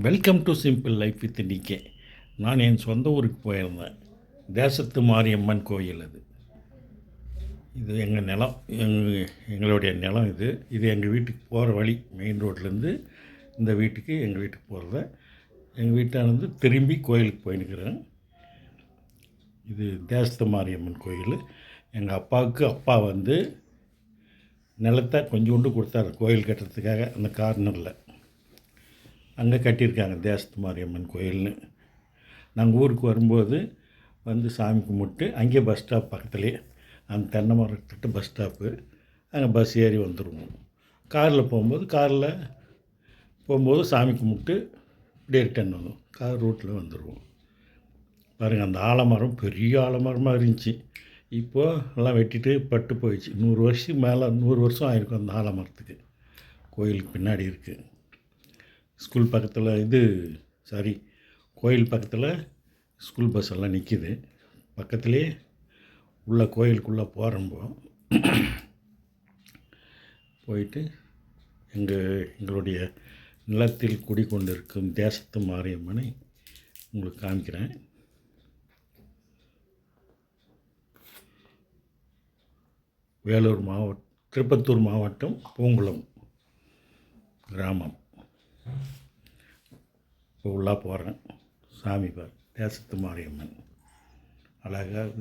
Welcome to simple life with DK. நான் என் சொந்த ஊருக்கு போயிருந்தேன். தேசத்து மாரியம்மன் கோயில் அது. இது எங்கள் நிலம், எங்களுடைய நிலம் இது. இது எங்கள் வீட்டுக்கு போகிற வழி. மெயின் ரோட்லேருந்து இந்த வீட்டுக்கு, எங்கள் வீட்டுக்கு போகிறத எங்கள் வீட்டானது திரும்பி கோயிலுக்கு போயின்னுக்கிறேன். இது தேசத்து மாரியம்மன் கோயில். எங்கள் அப்பாவுக்கு அப்பா வந்து நிலத்தை கொஞ்சோண்டு கொடுத்தாரு கோயில் கட்டுறதுக்காக. அந்த கார்னரில் அங்கே கட்டியிருக்காங்க தேசத்து மாரியம்மன் கோயில்னு. நாங்கள் ஊருக்கு வரும்போது வந்து சாமி கும்பிட்டு அங்கேயே பஸ் ஸ்டாப் பக்கத்துலேயே அந்த தென்னை மரத்துக்கிட்ட பஸ் ஸ்டாப்பு, அங்கே பஸ் ஏறி வந்துடுவோம். காரில் போகும்போது சாமி கும்பிட்டு இப்படியே ரிட்டன் வந்தோம். கார் ரூட்டில் வந்துடுவோம். பாருங்கள், அந்த ஆலமரம் பெரிய ஆலமரமாக இருந்துச்சு. இப்போது எல்லாம் வெட்டிட்டு பட்டு போயிடுச்சு. 100 வருஷத்துக்கு மேலே, 100 வருஷம் ஆகிருக்கும் அந்த ஆலமரத்துக்கு. கோயிலுக்கு பின்னாடி இருக்குது. ஸ்கூல் பக்கத்தில் கோயில் பக்கத்தில் ஸ்கூல் பஸ் எல்லாம் நிற்கிது. பக்கத்துலேயே உள்ள கோயிலுக்குள்ளே போகிறப்போ போயிட்டு எங்களுடைய நிலத்தில் குடிக்கொண்டிருக்கும் தேசத்து மாரியம்மனை உங்களுக்கு காமிக்கிறேன். திருப்பத்தூர் மாவட்டம் பூங்குளம் கிராமம். இப்போ உள்ளே போகிறேன். சாமி பார், தேசத்து மாரியம்மன் அழகாக.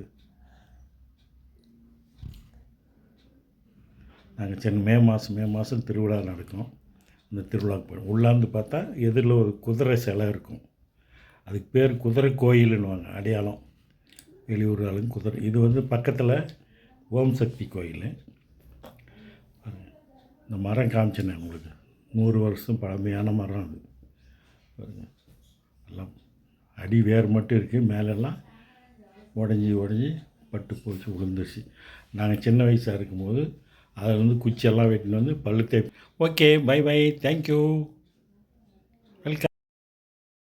நாங்கள் மே மாதம் திருவிழா நடக்கும். அந்த திருவிழாவுக்கு போகிறோம். உள்ளாந்து பார்த்தா எதிரில் ஒரு குதிரை சிலை இருக்கும். அதுக்கு பேர் குதிரை கோயிலுன்னுவாங்க, அடையாளம். வெளியூர் ஆளுங்க குதிரை. இது வந்து பக்கத்தில் ஓம் சக்தி கோயில். இந்த மரம் காமிச்சேன் உங்களுக்கு. 100 வருஷம் பழமையான மரம் அது. எல்லாம் அடி வேர் மட்டும் இருக்குது. மேலெல்லாம் உடஞ்சி பட்டு போச்சு, விழுந்துருச்சு. நாங்கள் சின்ன வயசாக இருக்கும்போது அதில் வந்து குச்சியெல்லாம் வெட்டின்னு வந்து பழுத்தை. Okay, by, thank you.